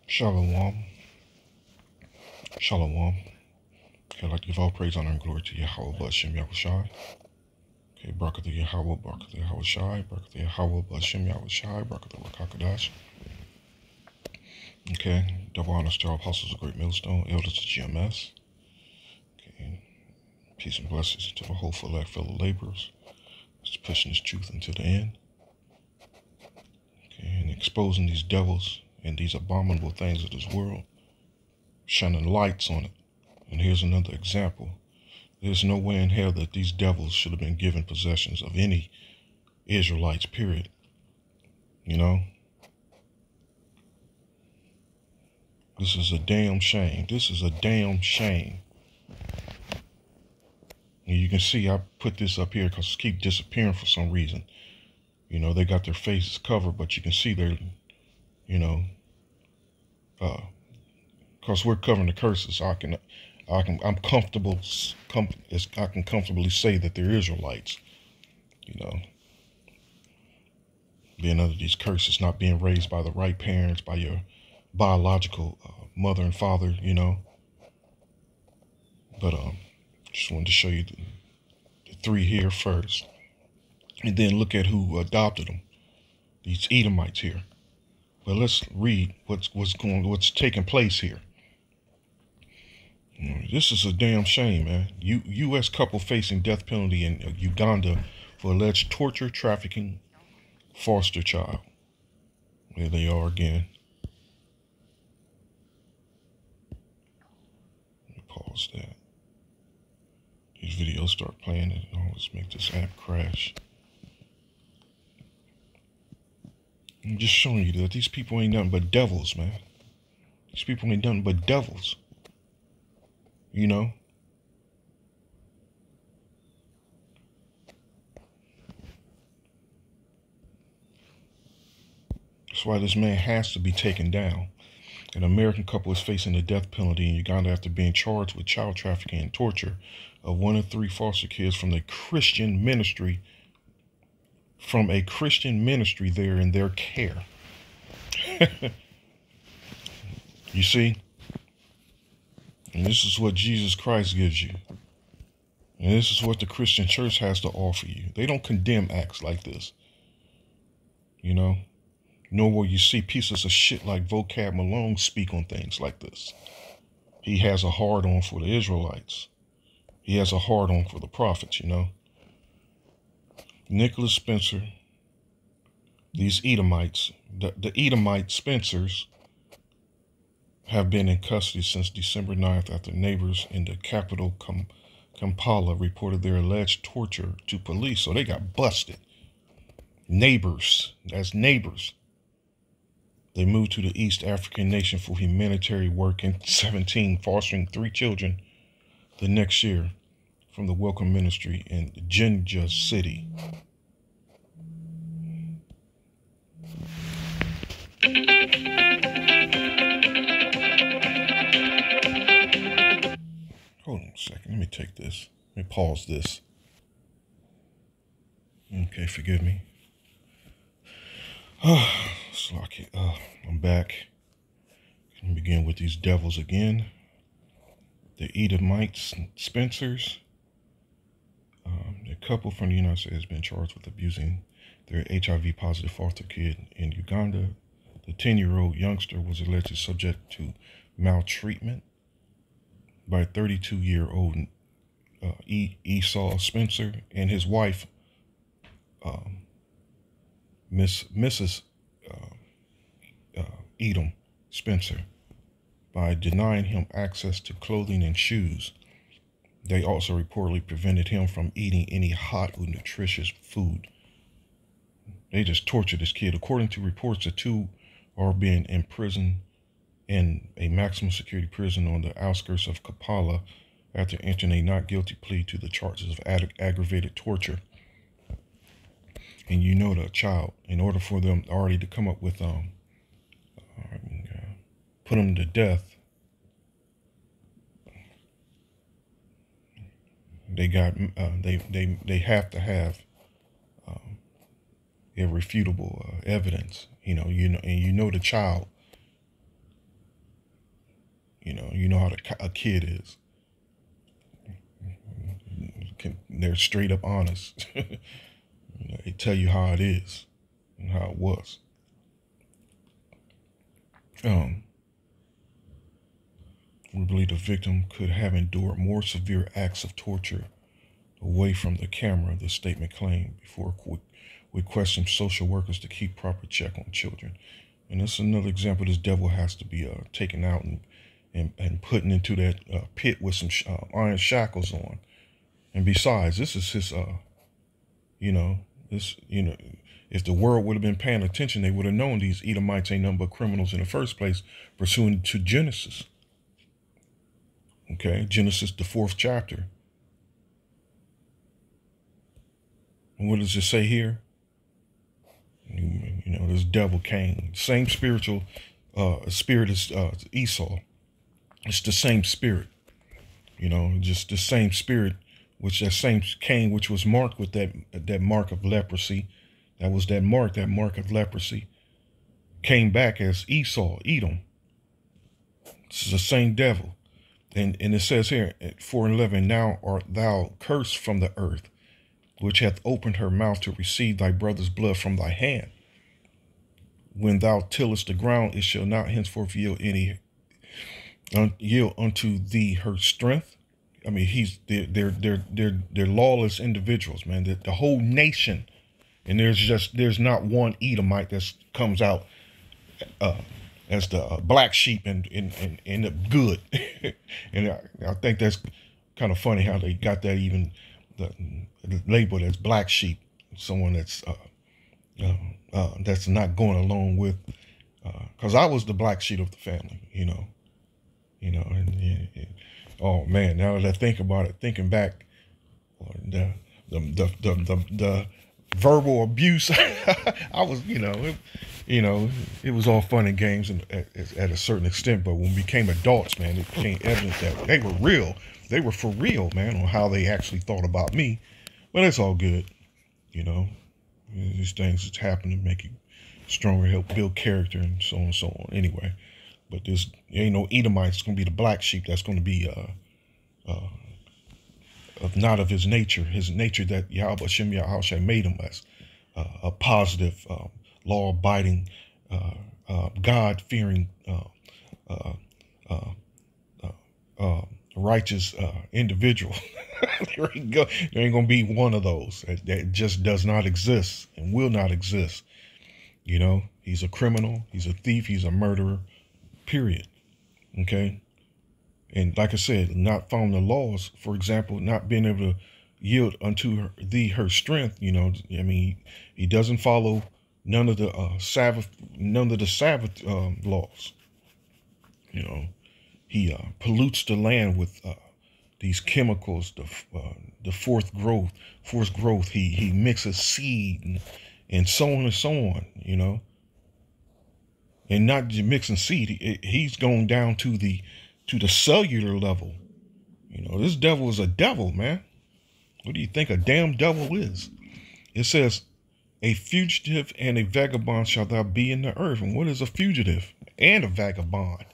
Shalom. Shalom. Okay, I'd like to give all praise, honor, and glory to Yahweh, Bashem Yahushai. Okay, Barakatha Yahweh, Barakatha Yahushai, Barakatha Yahweh, Bashem Yahushai, Barakatha Rakakadash. Okay, double honors to our apostles of Great Millstone, elders of GMS. Okay, peace and blessings to the whole elect fellow laborers. Just pushing this truth into the end. Okay, and exposing these devils and these abominable things of this world, shining lights on it. And here's another example. There's no way in hell that these devils should have been given possessions of any Israelites, period. You know? This is a damn shame. This is a damn shame. And you can see I put this up here because it keeps disappearing for some reason. You know, they got their faces covered, but you can see they're, you know, because we're covering the curses. I'm comfortable. I can comfortably say that they're Israelites. You know, being under these curses, not being raised by the right parents, by your biological mother and father. You know, but just wanted to show you the three here first, and then look at who adopted them. These Edomites here. But let's read what's taking place here. This is a damn shame, man. U.S. couple facing death penalty in Uganda for alleged torture, trafficking, foster child. There they are again. Let me pause that. These videos start playing and it always make this app crash. I'm just showing you that these people ain't nothing but devils, man. These people ain't nothing but devils. You know? That's why this man has to be taken down. An American couple is facing the death penalty in Uganda after being charged with child trafficking and torture of 1 of 3 foster kids from a Christian ministry there in their care. You see? And this is what Jesus Christ gives you. And this is what the Christian church has to offer you. They don't condemn acts like this. You know? Nor will you see pieces of shit like Vocab Malone speak on things like this. He has a hard-on for the Israelites. He has a hard-on for the prophets, you know? Nicholas Spencer, these Edomites, the Edomite Spencers, have been in custody since December 9th after neighbors in the capital Kampala reported their alleged torture to police. So they got busted. Neighbors, that's neighbors. They moved to the East African nation for humanitarian work in 2017, fostering 3 children the next year from the Welcome Ministry in Jinja City. Hold on a second. Let me take this. Let me pause this. Okay, forgive me. Slocky. I'm back. Can begin with these devils again. The Edomites Spencers. The couple from the United States has been charged with abusing their HIV-positive foster kid in Uganda. The 10-year-old youngster was allegedly subject to maltreatment by 32-year-old Esau Spencer and his wife, Mrs. Edom Spencer, by denying him access to clothing and shoes. They also reportedly prevented him from eating any hot or nutritious food. They just tortured this kid. According to reports, the 2 are being imprisoned in a maximum security prison on the outskirts of Kampala after entering a not guilty plea to the charges of aggravated torture. And you know the child, in order for them already to come up with put him to death, they got they have to have irrefutable evidence. And you know the child You know how a kid is. They're straight up honest. They tell you how it is and how it was. We believe the victim could have endured more severe acts of torture away from the camera, the statement claimed, before we questioned social workers to keep proper check on children. And that's another example. This devil has to be taken out and put into that pit with some iron shackles on. And besides, this is his, if the world would have been paying attention, they would have known these Edomites ain't nothing but criminals in the first place, pursuant to Genesis. Okay, Genesis, the 4th chapter. And what does it say here? This devil came. Same spiritual spirit as Esau. It's the same spirit. Just the same spirit, which that same Cain, which was marked with that mark of leprosy. That was that mark of leprosy. Came back as Esau, Edom. This is the same devil. And it says here at 4:11, now art thou cursed from the earth, which hath opened her mouth to receive thy brother's blood from thy hand. When thou tillest the ground, it shall not henceforth yield unto thee her strength. I mean, they're lawless individuals, man. The whole nation, and there's not one Edomite that comes out as the black sheep and the good. And I think that's kind of funny how they got that even labeled as black sheep, someone that's not going along with, because I was the black sheep of the family, and oh man, now that I think about it, thinking back, the verbal abuse, I was, it was all fun and games at a certain extent, but when we became adults, man, it became evident that they were real. They were for real, man, on how they actually thought about me. But it's all good, These things that's happen to make you stronger, help build character, and so on and so on. Anyway, but there ain't no Edomite. It's going to be the black sheep that's going to be not of his nature that Yahweh Hashem Yahushua made him as a positive, law-abiding, God-fearing, righteous individual. There ain't going to be one of those. That just does not exist and will not exist. He's a criminal, he's a thief, he's a murderer, period. Okay? And like I said, not following the laws, for example, not being able to yield unto thee her strength, he doesn't follow none of the Sabbath laws. He pollutes the land with these chemicals, the forced growth. He mixes seed and so on and so on, and not just mixing seed. He's going down to the cellular level. This devil is a devil, man. What do you think a damn devil is? It says, a fugitive and a vagabond shall thou be in the earth. And what is a fugitive and a vagabond?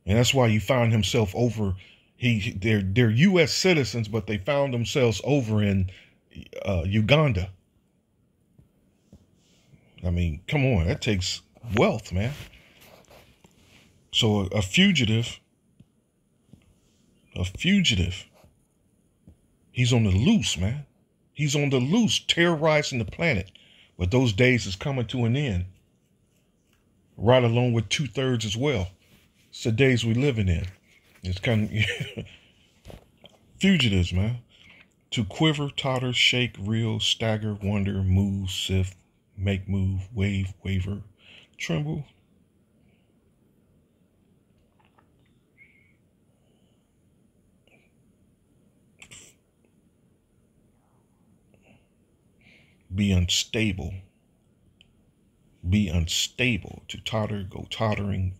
And that's why you find himself over. They're U.S. citizens, but they found themselves over in Uganda. I mean, come on, that takes wealth, man. So a fugitive, he's on the loose, man. He's on the loose, terrorizing the planet. But those days is coming to an end. Right along with 2/3 as well. It's the days we living in. It's kind of fugitives, man. To quiver, totter, shake, reel, stagger, wonder, move, sift, make move, wave, waver, tremble. Be unstable. Be unstable. To totter, go tottering.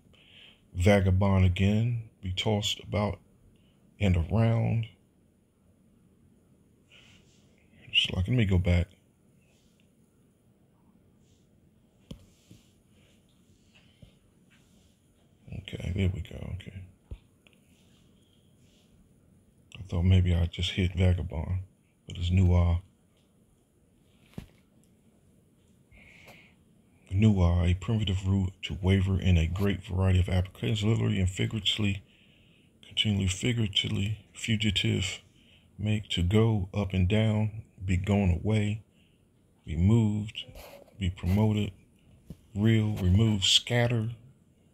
Vagabond again. Be tossed about and around. Just like, let me go back. Okay, there we go. Okay. thought maybe I just hit vagabond, but it's nuah. Nuah, a primitive root to waver in a great variety of applications, literally and figuratively, continually figuratively, fugitive, make to go up and down, be gone away, be moved, be promoted, reel, remove, scatter,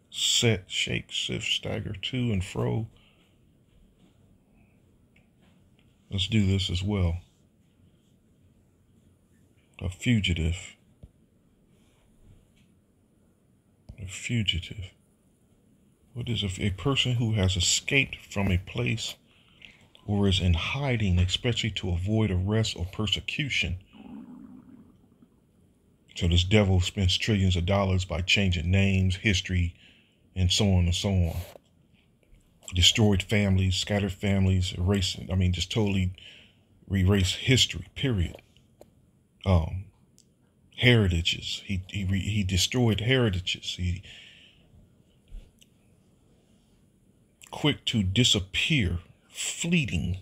set, shake, sift, stagger, to and fro. Let's do this as well. A fugitive. A fugitive. What is a person who has escaped from a place or is in hiding, especially to avoid arrest or persecution? So this devil spends trillions of dollars by changing names, history, and so on and so on. Destroyed families, scattered families, erasing, just totally erase history, period. Heritages. He destroyed heritages. He quick to disappear, fleeting.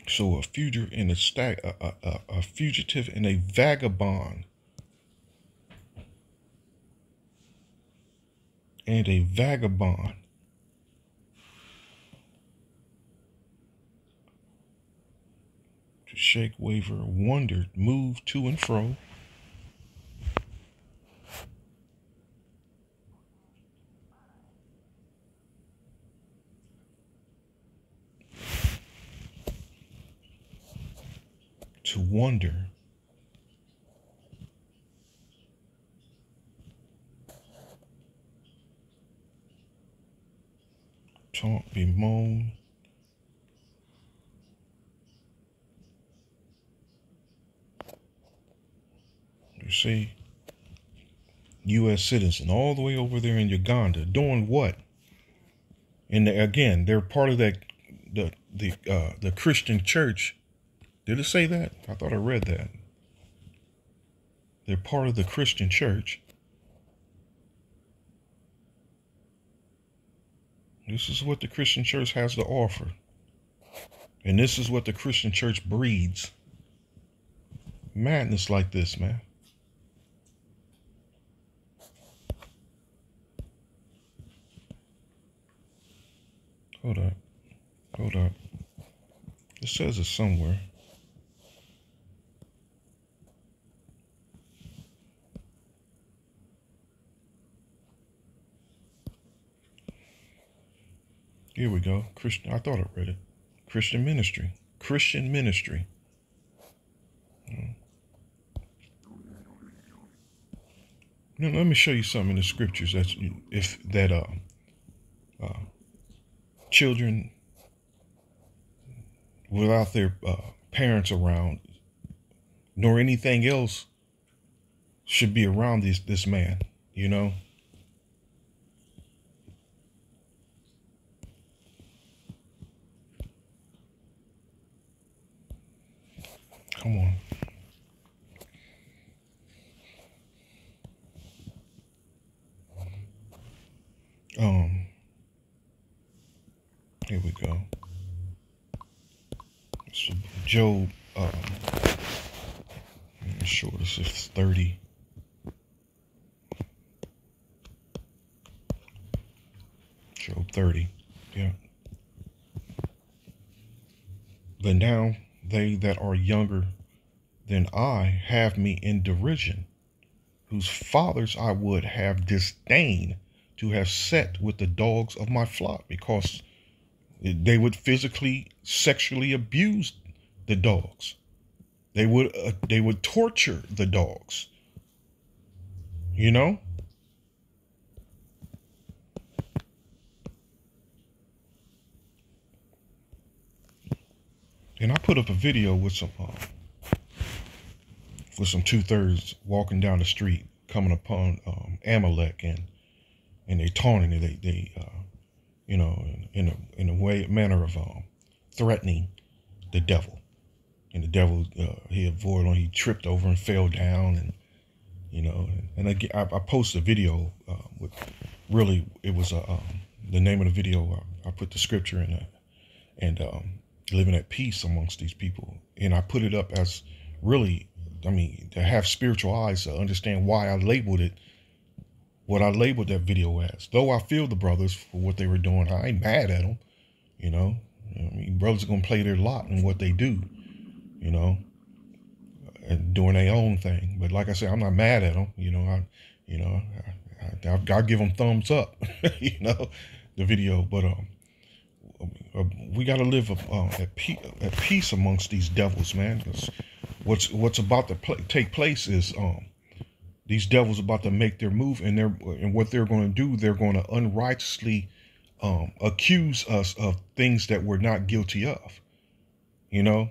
So a fugitive and a fugitive and a vagabond. And a vagabond. To shake, waver, wander, move to and fro. To wonder. Taunt, bemoan. You see, U.S. citizen all the way over there in Uganda doing what? And again, they're part of that the Christian church. Did it say that? I thought I read that. They're part of the Christian church. This is what the Christian church has to offer. And this is what the Christian church breeds. Madness like this, man. Hold up. It says it somewhere. Here we go. Christian. I thought I read it. Christian ministry. Now, let me show you something in the scriptures that children without their parents around, nor anything else, should be around this man. You know. Come on. Here we go. So Job, I'm sure this is 30. Job 30, yeah. But now they that are younger than I have me in derision, whose fathers I would have disdained to have set with the dogs of my flock, because they would physically, sexually abuse the dogs. They would torture the dogs. You know? And I put up a video with some 2/3 walking down the street, coming upon Amalek, and they taunting it. They in a manner of threatening the devil. And the devil, he tripped over and fell down, you know. And again, I posted a video with, really, it was the name of the video. I put the scripture in it, and living at peace amongst these people. And I put it up as really, I mean, to have spiritual eyes to understand why I labeled it what I labeled that video as. Though I feel the brothers for what they were doing, I ain't mad at them, you know. I mean, brothers are gonna play their lot in what they do, you know, and doing their own thing. But like I said, I'm not mad at them, you know. I give them thumbs up, you know, the video. But we got to live at peace amongst these devils, man. 'Cause what's about to take place is these devils about to make their move, and what they're going to do, they're going to unrighteously accuse us of things that we're not guilty of, you know.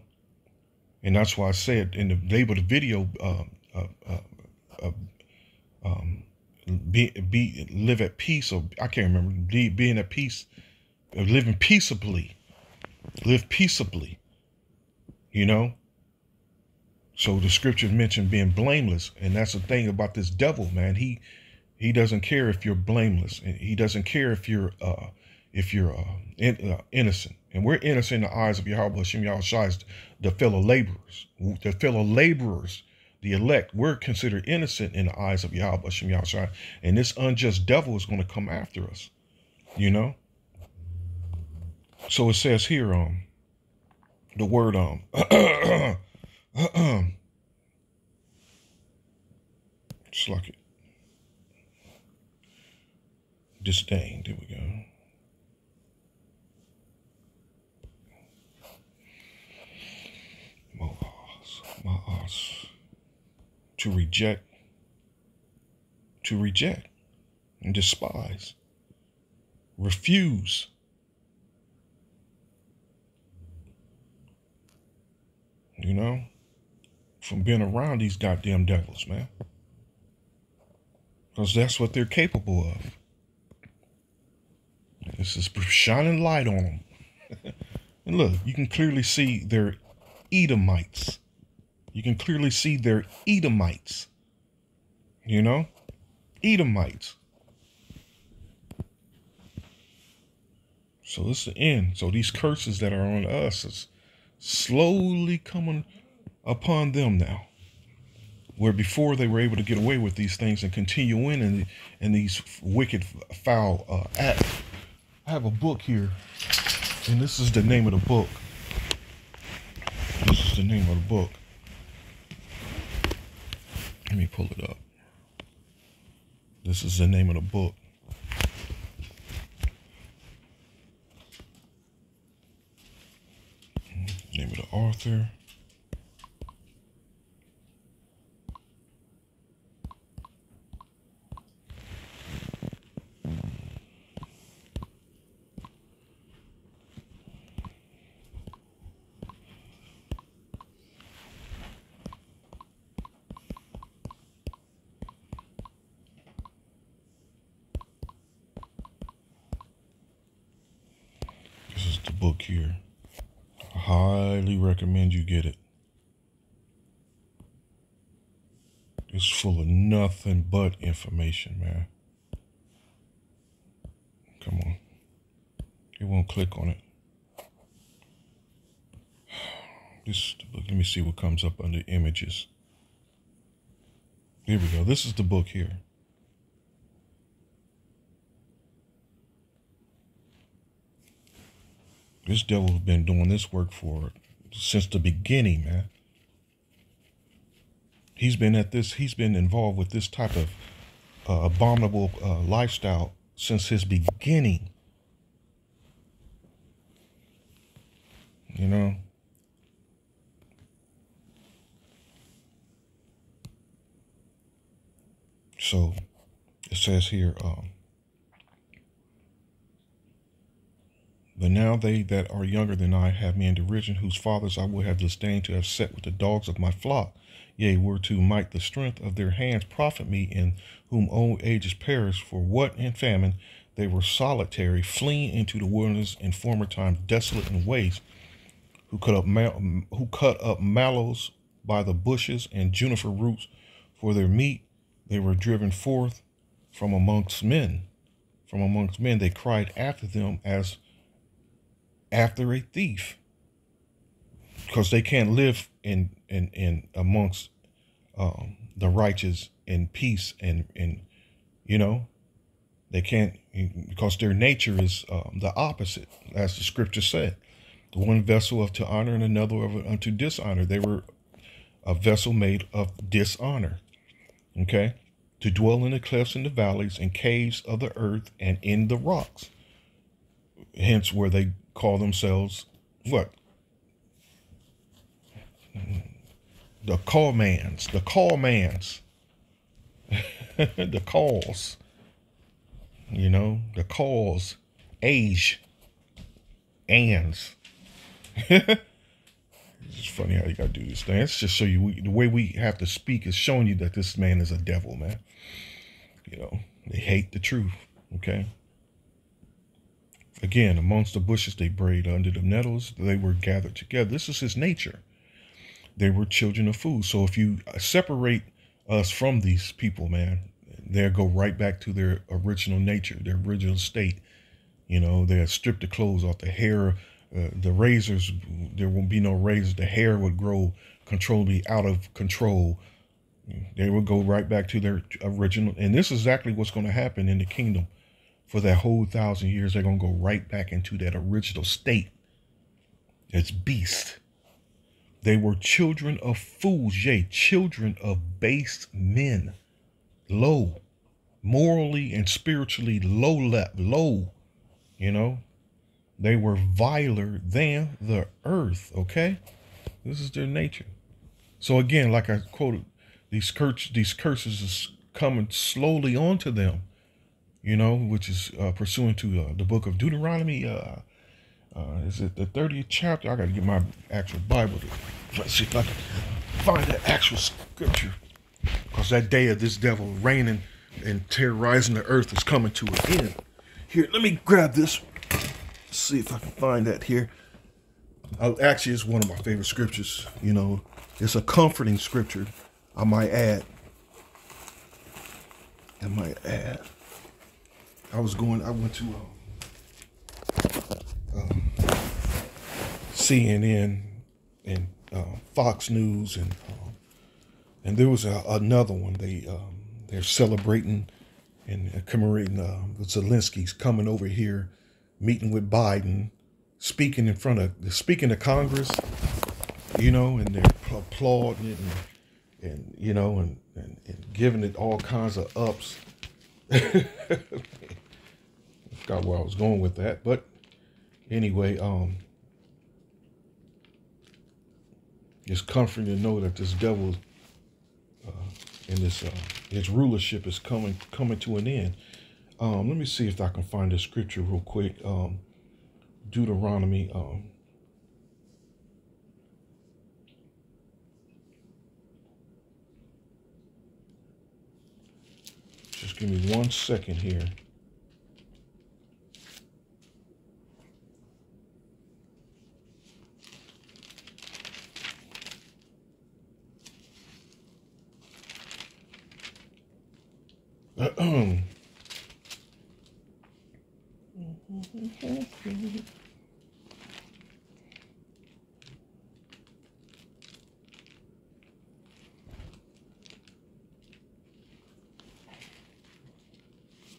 And that's why I said in the label of the video, live at peace, or I can't remember, being at peace, living peaceably, live peaceably, you know. So the scriptures mention being blameless, and that's the thing about this devil, man. He doesn't care if you're blameless, and he doesn't care if you're innocent. And we're innocent in the eyes of Yahweh Hashem Yahushua, the fellow laborers, the elect. We're considered innocent in the eyes of Yahweh Hashem Yahushua, and this unjust devil is going to come after us, you know. So it says here, the word just like it. Disdain. There we go. To reject and despise, refuse. You know, from being around these goddamn devils, man. Because that's what they're capable of. This is shining light on them. And look, you can clearly see they're Edomites. You can clearly see they're Edomites. You know? Edomites. So it's the end. So these curses that are on us is slowly coming upon them now. Where before they were able to get away with these things and continue in these wicked, foul acts. I have a book here, and this is the name of the book. This is the name of the book. Let me pull it up. This is the name of the book. Name of the author. This is the book here. I highly recommend you get it. It's full of nothing but information, man. Come on. It won't click on it. This, let me see what comes up under images. Here we go. This is the book here. This devil's been doing this work since the beginning, man. He's been at this. He's been involved with this type of abominable lifestyle since his beginning. You know. So it says here, but now they that are younger than I have me in derision, whose fathers I would have disdained to have set with the dogs of my flock. Yea, were to might the strength of their hands profit me, in whom old ages perished, for what in famine they were solitary, fleeing into the wilderness in former times, desolate and waste, who cut up mallows by the bushes and juniper roots for their meat, They were driven forth from amongst men. From amongst men, they cried after them as after a thief, because they can't live in amongst the righteous in peace, and you know, they can't, because their nature is the opposite, as the scripture said. The one vessel of to honor and another of unto dishonor. They were a vessel made of dishonor. Okay, to dwell in the clefts and the valleys and caves of the earth and in the rocks. Hence, where they call themselves what? The call mans, the calls, the calls, age, ands. It's funny how you got to do this thing. It's just show you the way we have to speak is showing you that this man is a devil, man. They hate the truth, okay? Again, amongst the bushes they brayed, under the nettles they were gathered together. This is his nature. They were children of fools. So if you separate us from these people, man, they'll go right back to their original nature, their original state. They'll strip the clothes off, the hair, the razors, there won't be no razors. The hair would grow controllably out of control. They would go right back to their original. And this is exactly what's going to happen in the kingdom. For that whole 1,000 years, they're going to go right back into that original state. It's beast. They were children of fools, yea, children of base men, low, morally and spiritually low, They were viler than the earth, okay? This is their nature. So again, like I quoted, these curses is coming slowly onto them, which is pursuant to the book of Deuteronomy. Is it the 30th chapter? I got to get my actual Bible to see if I can find that actual scripture. Because that day of this devil reigning and terrorizing the earth is coming to an end. Here, let me grab this. See if I can find that here. Actually, it's one of my favorite scriptures. It's a comforting scripture. I might add. I went to CNN and Fox News, and there was another one. They're celebrating and commemorating Zelensky's coming over here, meeting with Biden, speaking to Congress, and they're applauding it and giving it all kinds of ups. I forgot where I was going with that, but anyway, it's comforting to know that this devil and his rulership is coming to an end. Let me see if I can find this scripture real quick. Deuteronomy. Just give me 1 second here.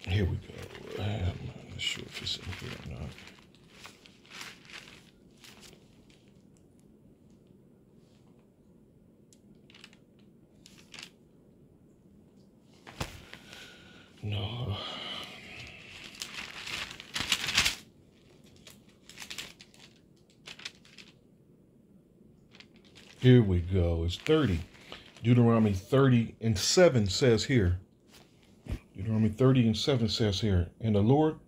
Here we go. I'm not sure if it's in here or not. No. Here we go. It's 30. Deuteronomy 30:7 says here. Deuteronomy 30:7 says here, and the Lord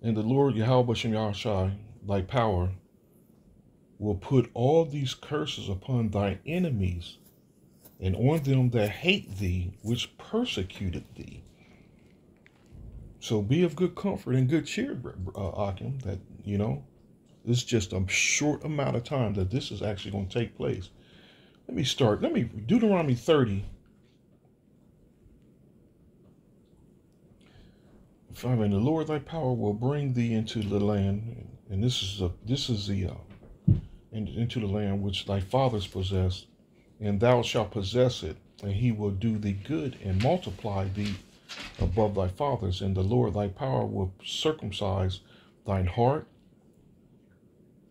Yahweh Bashem Yahushai, thy power, will put all these curses upon thy enemies and on them that hate thee, which persecuted thee. So be of good comfort and good cheer, Akim, that, it's just a short amount of time that this is actually going to take place. Deuteronomy 30. And the Lord thy power will bring thee into the land, and into the land which thy fathers possessed, and thou shalt possess it, and he will do thee good and multiply thee above thy fathers, and the Lord thy power will circumcise thine heart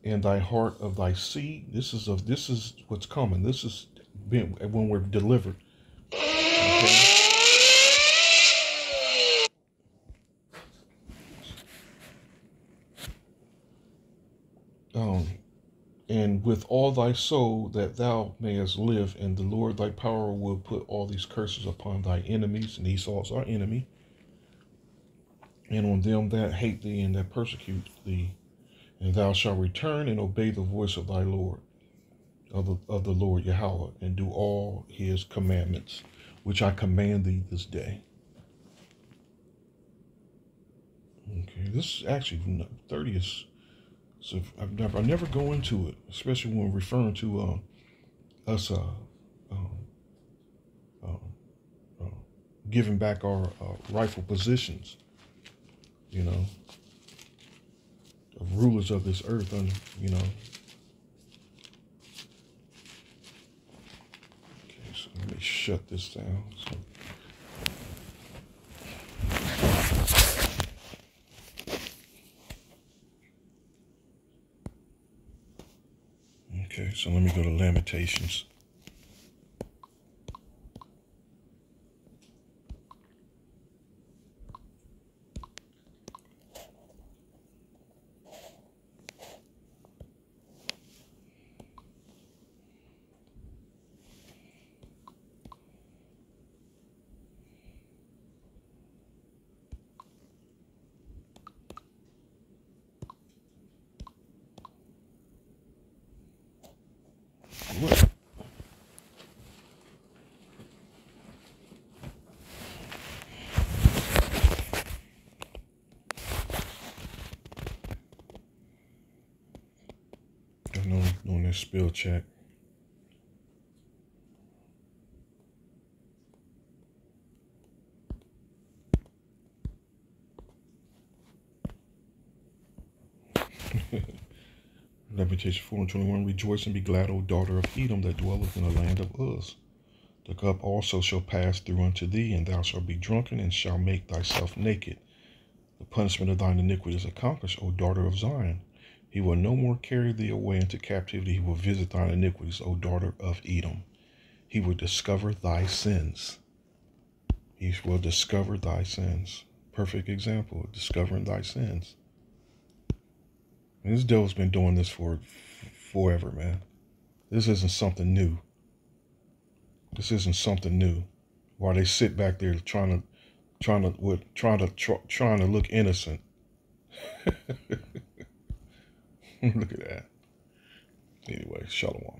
and thy heart of thy seed. This is what's coming. This is when we're delivered. Okay? And with all thy soul that thou mayest live, and the Lord thy power will put all these curses upon thy enemies, and Esau's our enemy, and on them that hate thee and that persecute thee, and thou shalt return and obey the voice of thy Lord, of the Lord Yahweh, and do all his commandments, which I command thee this day. Okay, this is actually 30th. So I never go into it, especially when referring to us giving back our rightful positions, you know, of rulers of this earth, and you know. Okay, so let me shut this down. So. Okay, so let me go to Lamentations. What? On this spell check. Lamentation 4:21. Rejoice and be glad, O daughter of Edom, that dwelleth in the land of Uz. The cup also shall pass through unto thee, and thou shalt be drunken, and shalt make thyself naked. The punishment of thine iniquity is accomplished, O daughter of Zion. He will no more carry thee away into captivity. He will visit thine iniquities, O daughter of Edom. He will discover thy sins. He will discover thy sins. Perfect example of discovering thy sins. And this devil's been doing this for forever, man. This isn't something new. This isn't something new. While they sit back there trying to look innocent. Look at that. Anyway, shalom.